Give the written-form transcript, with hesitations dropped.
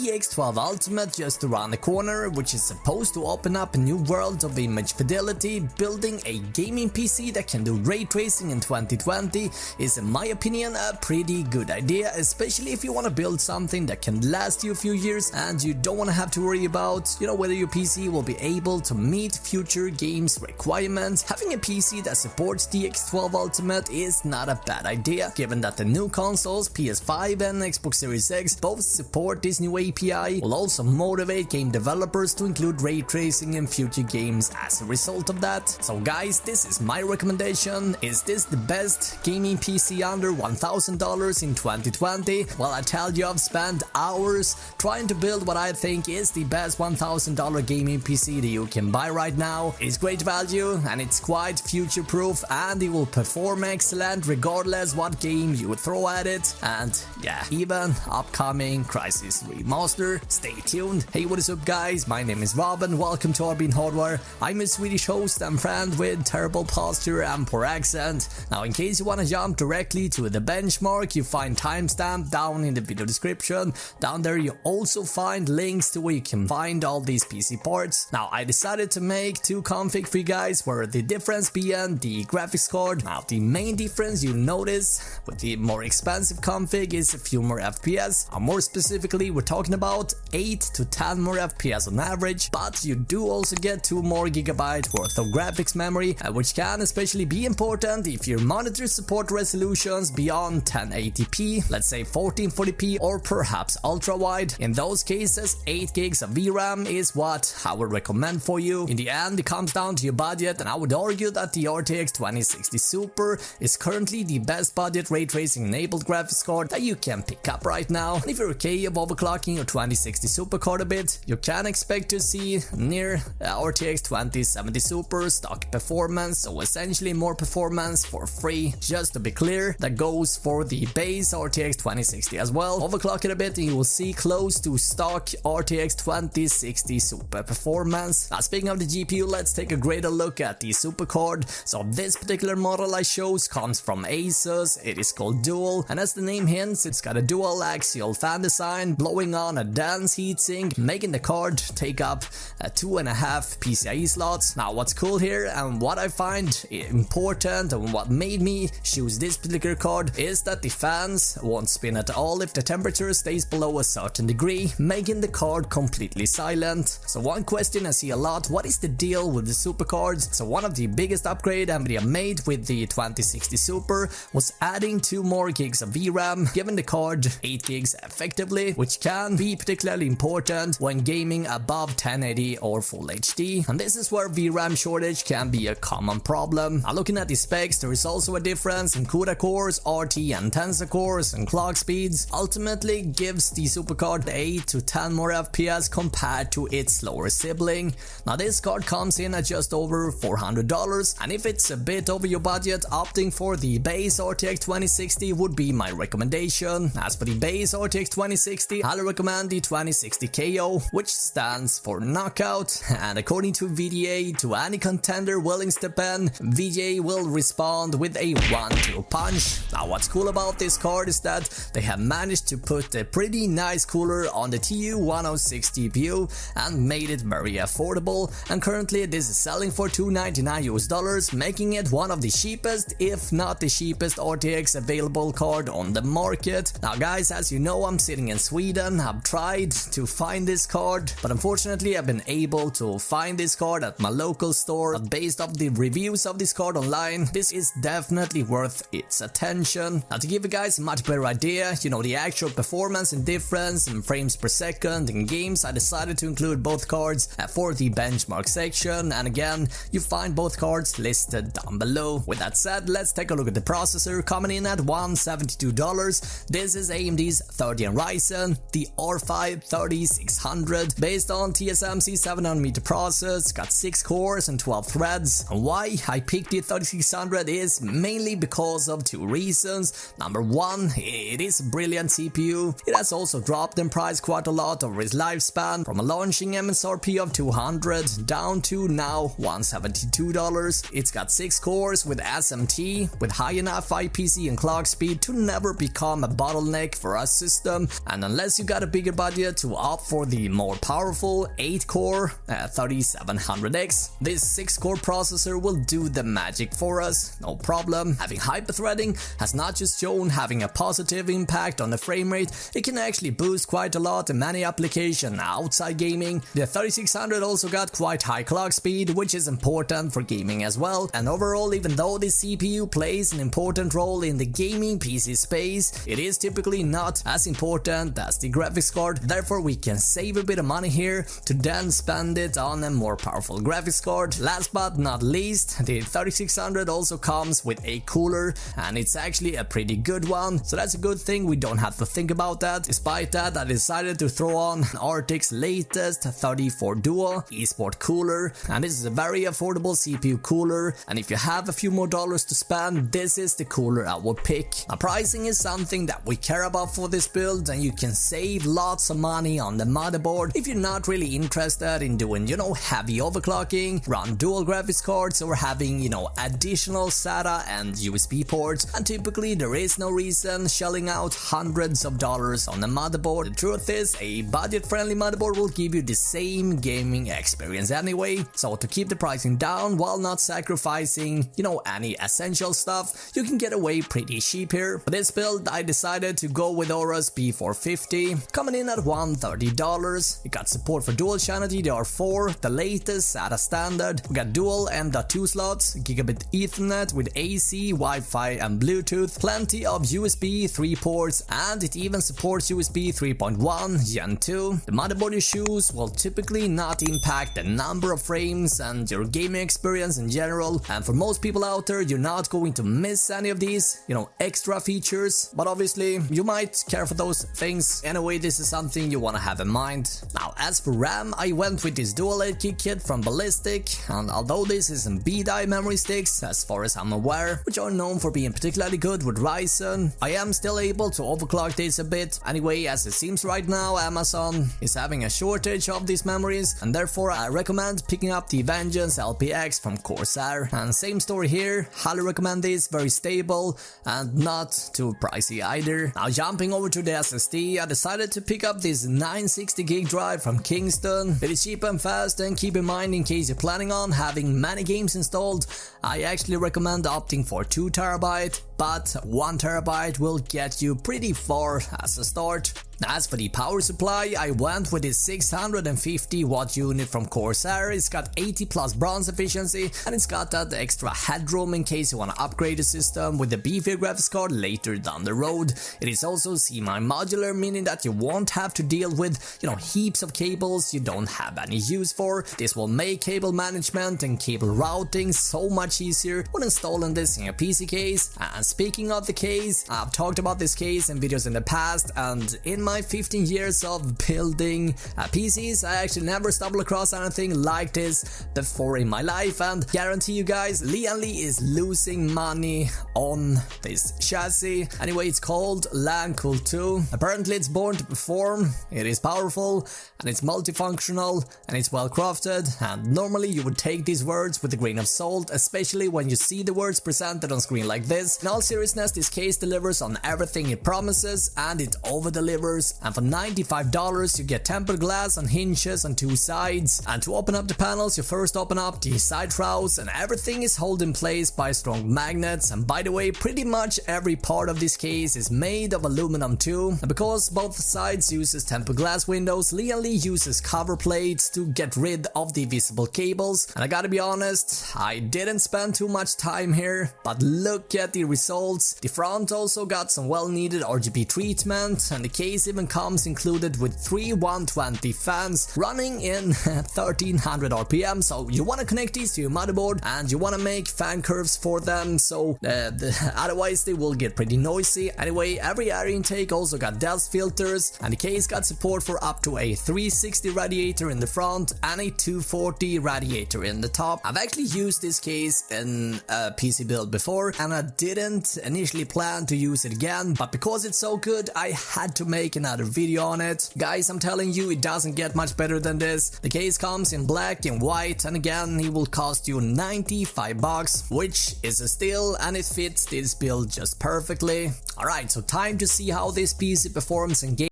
DX12 Ultimate just around the corner, which is supposed to open up a new world of image fidelity. Building a gaming PC that can do ray tracing in 2020 is, in my opinion, a pretty good idea, especially if you want to build something that can last you a few years and you don't want to have to worry about, whether your PC will be able to meet future games requirements. Having a PC that supports DX12 Ultimate is not a bad idea, given that the new consoles PS5 and Xbox Series X both support this new API. Will also motivate game developers to include ray tracing in future games as a result of that. So guys, this is my recommendation. Is this the best gaming PC under $1,000 in 2020? Well, I tell you, I've spent hours trying to build what I think is the best $1,000 gaming PC that you can buy right now. It's great value and it's quite future proof, and it will perform excellent regardless what game you would throw at it. And yeah, even upcoming Crysis Remaster. Stay tuned. Hey, what is up guys, my name is Rob and welcome to RB Hardware. I'm a Swedish host and friend with terrible posture and poor accent. Now, in case you want to jump directly to the benchmark, you find timestamp down in the video description. Down there you also find links to where you can find all these PC parts. Now, I decided to make two config for you guys, where the difference being the graphics card. Now, the main difference you notice with the more expensive config is a few more FPS. More specifically, we're talking about 8 to 10 more FPS on average, but you do also get 2 more gigabytes worth of graphics memory, which can especially be important if your monitor support resolutions beyond 1080p, let's say 1440p or perhaps ultra wide. In those cases, 8 gigs of VRAM is what I would recommend for you. In the end, it comes down to your budget, and I would argue that the RTX 2060 Super is currently the best budget ray tracing enabled graphics card that you can pick up right now. And if you're okay of overclocking your 2060 Super card a bit, you can expect to see near RTX 2070 Super stock performance, so essentially more performance for free. Just to be clear, that goes for the base RTX 2060 as well. Overclock it a bit and you will see close to stock RTX 2060 Super performance. Now, speaking of the GPU, let's take a greater look at the Super card. So this particular model I chose comes from Asus. It is called Dual, and as the name hints, it's got a dual axial fan design blowing on a dense heatsink, making the card take up 2.5 PCIe slots. Now, what's cool here and what I find important and what made me choose this particular card is that the fans won't spin at all if the temperature stays below a certain degree, making the card completely silent. So one question I see a lot: what is the deal with the Super cards? So one of the biggest upgrade NVIDIA made with the 2060 Super was adding 2 more gigs of VRAM, giving the card 8 gigs effectively, which can be particularly important when gaming above 1080 or Full HD, and this is where VRAM shortage can be a common problem. Now, looking at the specs, there is also a difference in CUDA cores, RT and Tensor cores, and clock speeds. Ultimately gives the Super card 8 to 10 more FPS compared to its slower sibling. Now, this card comes in at just over $400, and if it's a bit over your budget, opting for the base RTX 2060 would be my recommendation. As for the base RTX 2060, highly recommend the 2060 KO, which stands for knockout, and according to VDA, to any contender willing to step in, VGA will respond with a 1-2 punch. Now, what's cool about this card is that they have managed to put a pretty nice cooler on the TU106 GPU and made it very affordable, and currently this is selling for $299 US, making it one of the cheapest, if not the cheapest RTX available card on the market. Now guys, as you know, I'm sitting in Sweden. I've tried to find this card, but unfortunately I've been able to find this card at my local store. But based off the reviews of this card online, this is definitely worth its attention. Now, to give you guys a much better idea, the actual performance and difference in frames per second in games, I decided to include both cards for the benchmark section, and again, you find both cards listed down below. With that said, let's take a look at the processor, coming in at $172. This is AMD's 3rd-gen Ryzen, the R5 3600, based on TSMC 7nm process, got 6 cores and 12 threads. And why I picked the 3600 is mainly because of 2 reasons. Number 1, it is a brilliant CPU. It has also dropped in price quite a lot over its lifespan, from a launching MSRP of $200 down to now $172. It's got 6 cores with SMT, with high enough IPC and clock speed to never become a bottleneck for our system, and unless you got a bigger budget to opt for the more powerful 8-core 3700X. This 6-core processor will do the magic for us, no problem. Having hyperthreading has not just shown having a positive impact on the frame rate, it can actually boost quite a lot in many applications outside gaming. The 3600 also got quite high clock speed, which is important for gaming as well. And overall, even though the CPU plays an important role in the gaming PC space, it is typically not as important as the graphics card. Therefore, we can save a bit of money here to then spend it on a more powerful graphics card. Last but not least, the 3600 also comes with a cooler, and it's actually a pretty good one, so that's a good thing. We don't have to think about that. Despite that, I decided to throw on an RTX latest 34 Duo eSport cooler, and this is a very affordable CPU cooler, and if you have a few more dollars to spend, this is the cooler I would pick. Now, pricing is something that we care about for this build, and you can save lots of money on the motherboard if you're not really interested in doing, heavy overclocking, run dual graphics cards, or having, additional SATA and USB ports. And typically there is no reason shelling out hundreds of dollars on the motherboard. The truth is, a budget-friendly motherboard will give you the same gaming experience anyway. So to keep the pricing down while not sacrificing, any essential stuff, you can get away pretty cheap here. For this build, I decided to go with Aorus B450, coming in at $130. It got support for dual channel DDR4, the latest SATA standard. We got dual M.2 slots, gigabit Ethernet with AC, Wi-Fi and Bluetooth, plenty of USB 3 ports, and it even supports USB 3.1 Gen 2. The motherboard you choose will typically not impact the number of frames and your gaming experience in general, and for most people out there, you're not going to miss any of these, extra features, but obviously you might care for those things. Anyway, this is something you want to have in mind. Now, as for RAM, I went with this dual 8GB kit from Ballistic, and although this isn't B-die memory sticks, as far as I'm aware, which are known for being particularly good with Ryzen, I am still able to overclock this a bit. Anyway, as it seems right now, Amazon is having a shortage of these memories, and therefore I recommend picking up the Vengeance LPX from Corsair. And same story here, highly recommend this, very stable and not too pricey either. Now, jumping over to the SSD, I decided to pick up this 960GB drive from Kingston. It is cheap and fast, and keep in mind, in case you're planning on having many games installed, I actually recommend opting for 2TB, but 1TB will get you pretty far as a start. As for the power supply, I went with this 650 watt unit from Corsair. It's got 80 plus bronze efficiency, and it's got that extra headroom in case you want to upgrade the system with the beefier graphics card later down the road. It is also semi-modular, meaning that you won't have to deal with, heaps of cables you don't have any use for. This will make cable management and cable routing so much easier when installing this in your PC case. And speaking of the case, I've talked about this case in videos in the past, and in my 15 years of building PCs, I actually never stumbled across anything like this before in my life, and guarantee you guys, Lee is losing money on this chassis. Anyway, it's called LAN-Cool 2. Apparently it's born to perform, it is powerful, and it's multifunctional, and it's well crafted, and normally you would take these words with a grain of salt, especially when you see the words presented on screen like this. In all seriousness, this case delivers on everything it promises, and it over-delivers. And for $95 you get tempered glass on hinges on two sides, and to open up the panels you first open up the side shrouds, and everything is held in place by strong magnets. And by the way, pretty much every part of this case is made of aluminum too, and because both sides uses tempered glass windows, Lee uses cover plates to get rid of the visible cables. And I gotta be honest, I didn't spend too much time here, but look at the results. The front also got some well needed RGB treatment, and the case even comes included with 3 120 fans running in 1300 RPM, so you want to connect these to your motherboard and you want to make fan curves for them, so otherwise they will get pretty noisy. Anyway, every air intake also got depth filters, and the case got support for up to a 360 radiator in the front and a 240 radiator in the top. I've actually used this case in a PC build before, and I didn't initially plan to use it again, but because it's so good, I had to make another video on it. Guys, I'm telling you, it doesn't get much better than this. The case comes in black and white, and again, it will cost you $95, which is a steal, and it fits this build just perfectly. Alright, so time to see how this PC performs in game.